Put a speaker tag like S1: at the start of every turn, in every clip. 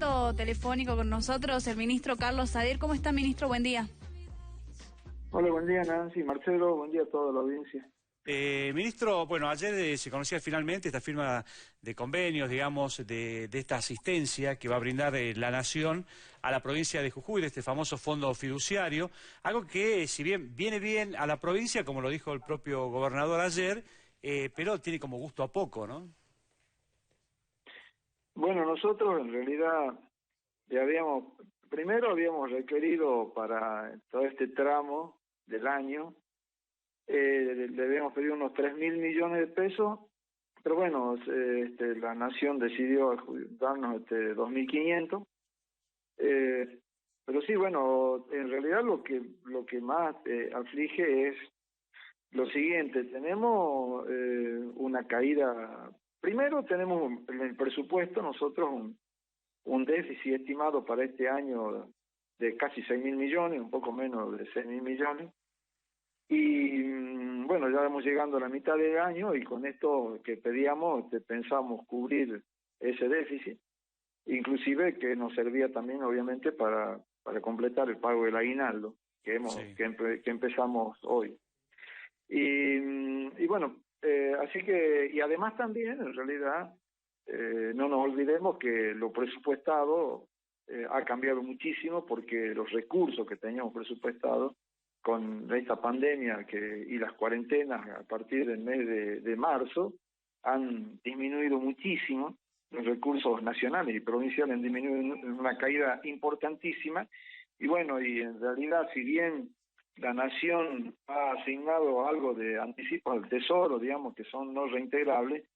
S1: contacto telefónico con nosotros el ministro Carlos Sader. ¿Cómo está, ministro? Buen día.
S2: Hola, buen día Nancy, Marcelo, buen día a toda la audiencia.
S3: Ministro, bueno, ayer se conocía finalmente esta firma de convenios, digamos, de esta asistencia que va a brindar la Nación a la provincia de Jujuy, de este famoso fondo fiduciario, algo que, si bien viene bien a la provincia, como lo dijo el propio gobernador ayer, pero tiene como gusto a poco, ¿no?
S2: Bueno, nosotros en realidad primero habíamos requerido para todo este tramo del año, le habíamos pedido unos 3.000 millones de pesos, pero bueno, la Nación decidió darnos 2.500, pero sí, bueno, en realidad lo que más aflige es lo siguiente: tenemos una caída. Primero tenemos en el presupuesto nosotros un déficit estimado para este año de casi 6.000 millones, un poco menos de 6.000 millones. Y bueno, ya vamos llegando a la mitad del año y con esto que pedíamos pensamos cubrir ese déficit, inclusive que nos servía también obviamente para completar el pago del aguinaldo que empezamos hoy. Y bueno, así que, y además también, en realidad, no nos olvidemos que lo presupuestado ha cambiado muchísimo, porque los recursos que teníamos presupuestados con esta pandemia y las cuarentenas a partir del mes de marzo han disminuido muchísimo. Los recursos nacionales y provinciales han disminuido en una caída importantísima. Y bueno, y en realidad, si bien la Nación ha asignado algo de anticipo al Tesoro, digamos, que son no reintegrables,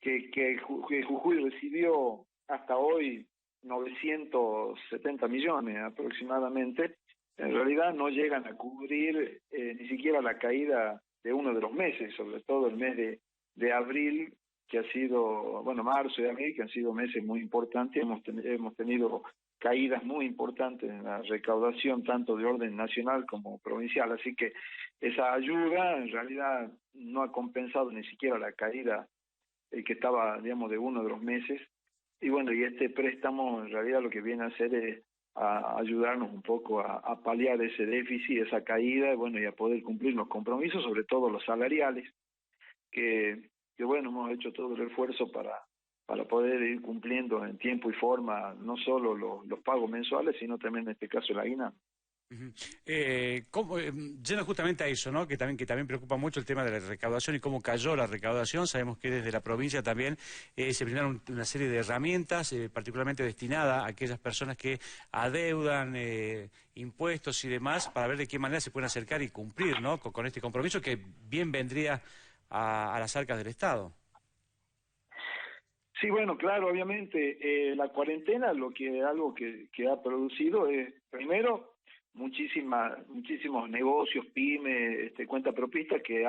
S2: que Jujuy recibió hasta hoy 970 millones aproximadamente, en realidad no llegan a cubrir ni siquiera la caída de uno de los meses, sobre todo el mes de abril, que ha sido, bueno, marzo y abril, que han sido meses muy importantes. Hemos tenido caídas muy importantes en la recaudación, tanto de orden nacional como provincial, así que esa ayuda en realidad no ha compensado ni siquiera la caída que estaba, digamos, de uno de los meses. Y bueno, y este préstamo en realidad lo que viene a hacer es a ayudarnos un poco a paliar ese déficit, esa caída, y bueno, y a poder cumplir los compromisos, sobre todo los salariales, que bueno, hemos hecho todo el esfuerzo para poder ir cumpliendo en tiempo y forma no solo los pagos mensuales, sino también en este caso el aguinaldo.
S3: Yendo justamente a eso, ¿no? Que también preocupa mucho el tema de la recaudación y cómo cayó la recaudación. Sabemos que desde la provincia también se brindaron una serie de herramientas, particularmente destinada a aquellas personas que adeudan impuestos y demás, para ver de qué manera se pueden acercar y cumplir, ¿no? Con este compromiso que bien vendría a las arcas del Estado.
S2: Sí, bueno, claro, obviamente la cuarentena algo que ha producido es, primero, muchísimos negocios, pymes, cuentapropistas que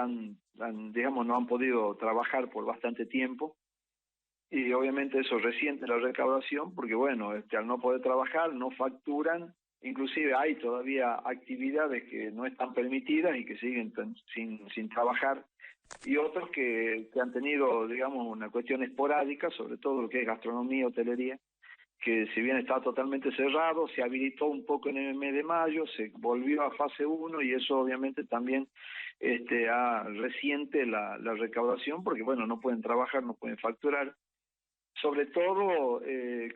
S2: digamos, no han podido trabajar por bastante tiempo, y obviamente eso resiente la recaudación, porque bueno, al no poder trabajar no facturan. Inclusive hay todavía actividades que no están permitidas y que siguen sin trabajar, y otros que han tenido, digamos, una cuestión esporádica, sobre todo lo que es gastronomía, hotelería, que si bien está totalmente cerrado, se habilitó un poco en el mes de mayo, se volvió a fase 1, y eso obviamente también resiente la recaudación, porque bueno, no pueden trabajar, no pueden facturar, sobre todo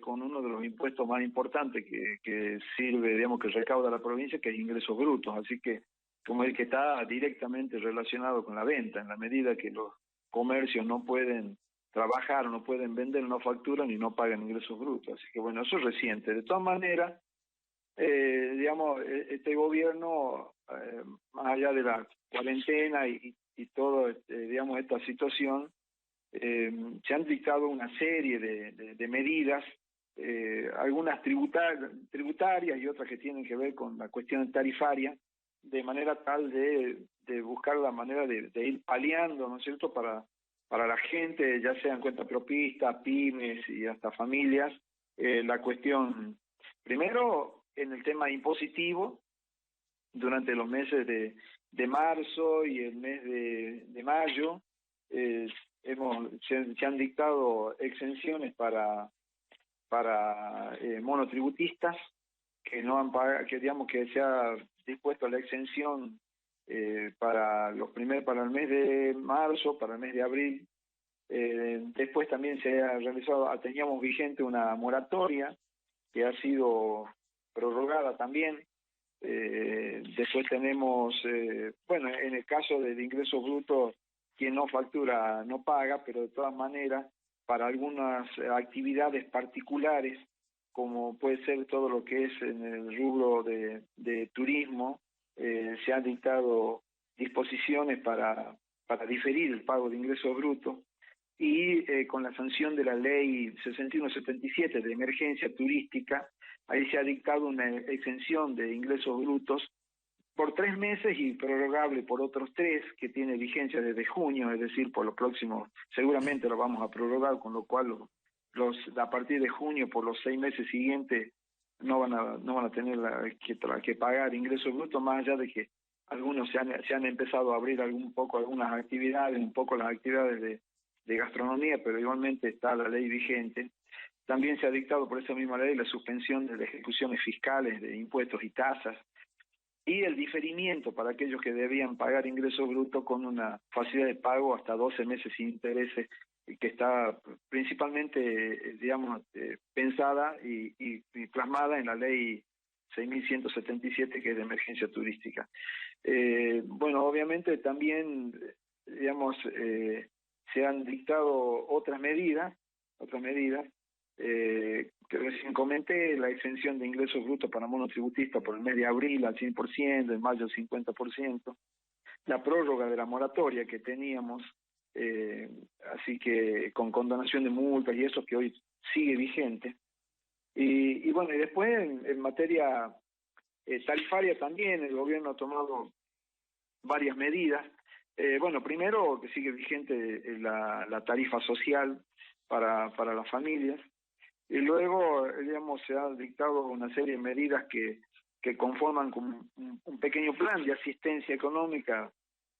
S2: con uno de los impuestos más importantes que sirve, digamos, que recauda la provincia, que es ingresos brutos, así que como el que está directamente relacionado con la venta. En la medida que los comercios no pueden trabajar, no pueden vender, no facturan y no pagan ingresos brutos. Así que bueno, eso es reciente. De todas maneras, digamos, este gobierno, más allá de la cuarentena y todo, digamos, esta situación, se han dictado una serie de medidas, algunas tributarias y otras que tienen que ver con la cuestión tarifaria, de manera tal de buscar la manera de ir paliando, ¿no es cierto?, para la gente, ya sean cuentapropistas, pymes y hasta familias, la cuestión, primero, en el tema impositivo, durante los meses de marzo y el mes de mayo, se han dictado exenciones para para monotributistas que no han pagado, que digamos que se ha dispuesto a la exención para el mes de marzo, para el mes de abril. Después también se ha realizado, teníamos vigente una moratoria que ha sido prorrogada también. Después tenemos, bueno, en el caso del ingreso bruto, quien no factura no paga, pero de todas maneras, para algunas actividades particulares, como puede ser todo lo que es en el rubro de turismo, se han dictado disposiciones para diferir el pago de ingresos brutos, y con la sanción de la ley 6177 de emergencia turística, ahí se ha dictado una exención de ingresos brutos por 3 meses y prorrogable por otros 3, que tiene vigencia desde junio, es decir, por los próximos, seguramente lo vamos a prorrogar, con lo cual a partir de junio, por los 6 meses siguientes, no van a tener que pagar ingresos brutos, más allá de que algunos se han empezado a abrir algunas actividades, un poco las actividades de gastronomía, pero igualmente está la ley vigente. También se ha dictado por esa misma ley la suspensión de las ejecuciones fiscales de impuestos y tasas, y el diferimiento para aquellos que debían pagar ingresos brutos con una facilidad de pago hasta 12 meses sin intereses, que está principalmente, digamos, pensada y plasmada en la ley 6177, que es de emergencia turística. Bueno, obviamente también, digamos, se han dictado otras medidas, que recién comenté, la exención de ingresos brutos para monotributistas por el mes de abril al 100%, en mayo al 50%, la prórroga de la moratoria que teníamos, así que con condonación de multas y eso, que hoy sigue vigente. Y bueno, y después en materia tarifaria también el gobierno ha tomado varias medidas. Bueno, primero que sigue vigente la tarifa social para las familias, y luego, digamos, se ha dictado una serie de medidas que conforman como un pequeño plan de asistencia económica,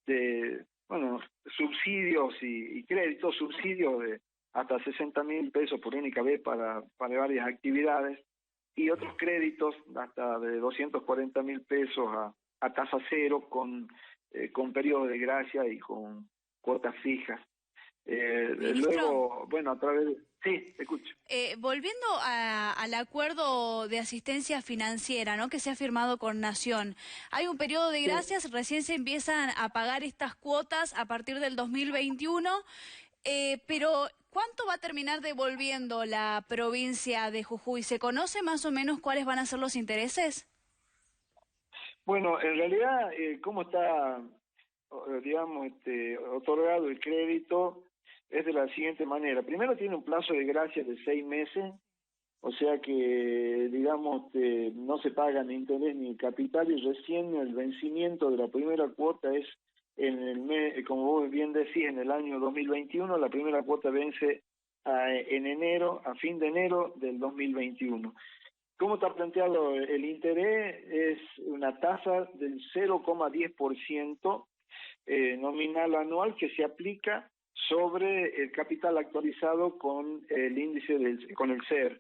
S2: de, bueno, subsidios y créditos, subsidios de hasta 60.000 pesos por única vez para varias actividades, y otros créditos hasta de 240.000 pesos a tasa cero, con periodo de gracia y con cuotas fijas. Luego, bueno, a través de... Sí, te escucho.
S1: Volviendo al acuerdo de asistencia financiera, ¿no?, que se ha firmado con Nación, hay un periodo de gracias, recién se empiezan a pagar estas cuotas a partir del 2021, pero ¿cuánto va a terminar devolviendo la provincia de Jujuy? ¿Se conoce más o menos cuáles van a ser los intereses?
S2: Bueno, en realidad, cómo está, digamos, otorgado el crédito es de la siguiente manera. Primero, tiene un plazo de gracia de 6 meses, o sea que, digamos, no se paga ni interés ni capital, y recién el vencimiento de la primera cuota es en el mes, como vos bien decís, en el año 2021. La primera cuota vence a fin de enero del 2021. ¿Cómo está planteado el interés? Es una tasa del 0,10% nominal anual, que se aplica sobre el capital actualizado con el índice con el CER.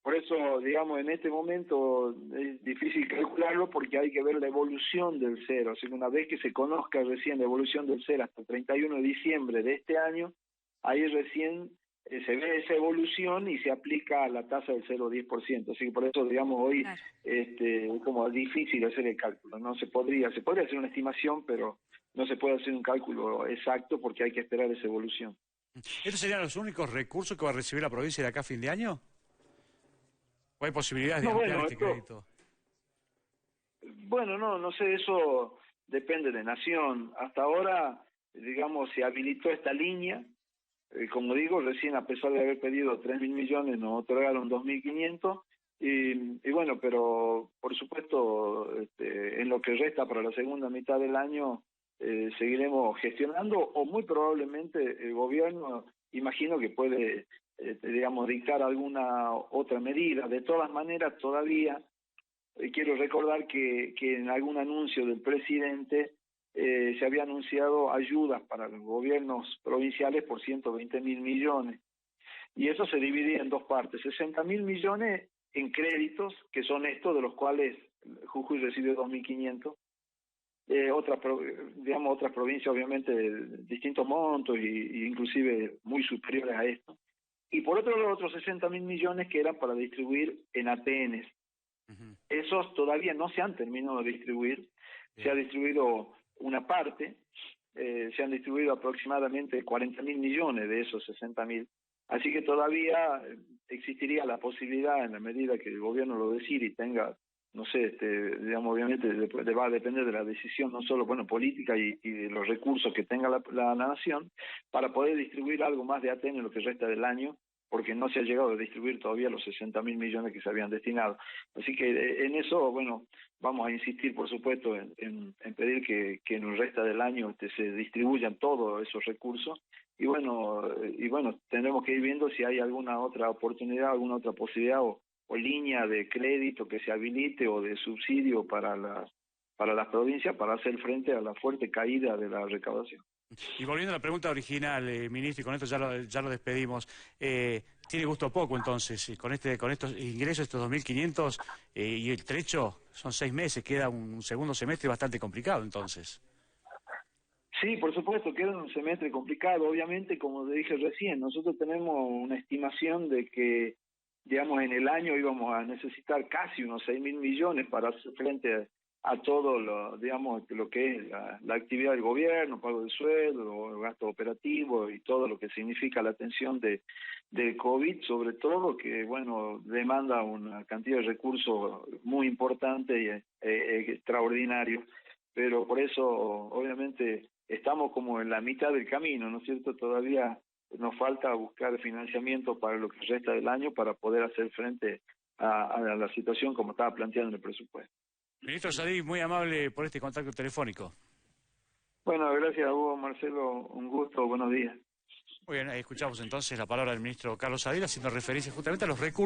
S2: Por eso, digamos, en este momento es difícil calcularlo, porque hay que ver la evolución del CER. O sea, una vez que se conozca recién la evolución del CER hasta el 31 de diciembre de este año, ahí recién se ve esa evolución y se aplica a la tasa del 0,10%. Así que por eso, digamos, hoy
S1: Claro.
S2: Es como difícil hacer el cálculo. No se podría hacer una estimación, pero no se puede hacer un cálculo exacto porque hay que esperar esa evolución.
S3: ¿Estos serían los únicos recursos que va a recibir la provincia de acá a fin de año? ¿O hay posibilidades de ampliar este crédito?
S2: Bueno, no sé, eso depende de Nación. Hasta ahora, digamos, se habilitó esta línea. Como digo, recién, a pesar de haber pedido 3.000 millones, nos otorgaron 2.500, y bueno, pero por supuesto, en lo que resta para la segunda mitad del año, seguiremos gestionando, o muy probablemente el gobierno, imagino que puede, digamos, dictar alguna otra medida. De todas maneras, todavía quiero recordar que en algún anuncio del presidente se había anunciado ayudas para los gobiernos provinciales por 120.000 millones. y eso se dividía en dos partes, 60.000 millones en créditos, que son estos, de los cuales Jujuy recibió 2.500, otras provincias obviamente de distintos montos y inclusive muy superiores a esto. Y por otro lado, otros 60.000 millones que eran para distribuir en ATNs. Esos todavía no se han terminado de distribuir, se ha distribuido una parte, se han distribuido aproximadamente 40.000 millones de esos 60.000. Así que todavía existiría la posibilidad, en la medida que el gobierno lo decida y tenga, no sé, obviamente va a depender de la decisión no solo política y de los recursos que tenga la nación, para poder distribuir algo más de ATN en lo que resta del año, porque no se ha llegado a distribuir todavía los 60.000 millones que se habían destinado. Así que en eso, vamos a insistir, por supuesto, en pedir que en el resto del año se distribuyan todos esos recursos, y tendremos que ir viendo si hay alguna otra oportunidad, alguna otra posibilidad o línea de crédito que se habilite o de subsidio para las provincias para hacer frente a la fuerte caída de la recaudación.
S3: Y volviendo a la pregunta original, ministro, y con esto ya lo despedimos, tiene gusto poco entonces, con estos ingresos, estos 2.500 y el trecho, son 6 meses, queda un segundo semestre bastante complicado entonces.
S2: Sí, por supuesto, queda un semestre complicado. Obviamente, como dije recién, nosotros tenemos una estimación de que, en el año íbamos a necesitar casi unos 6.000 millones para hacer frente a todo lo que es la actividad del gobierno, pago de sueldo, gasto operativo y todo lo que significa la atención del COVID, sobre todo que, demanda una cantidad de recursos muy importante y extraordinario. Pero por eso, obviamente, estamos como en la mitad del camino, ¿no es cierto? Todavía nos falta buscar financiamiento para lo que resta del año para poder hacer frente a la situación como estaba planteando en el presupuesto.
S3: Ministro Saadí, muy amable por este contacto telefónico.
S2: Bueno, gracias a vos, Marcelo, un gusto, buenos días.
S3: Muy bien, escuchamos entonces la palabra del ministro Carlos Saadí haciendo referencia justamente a los recursos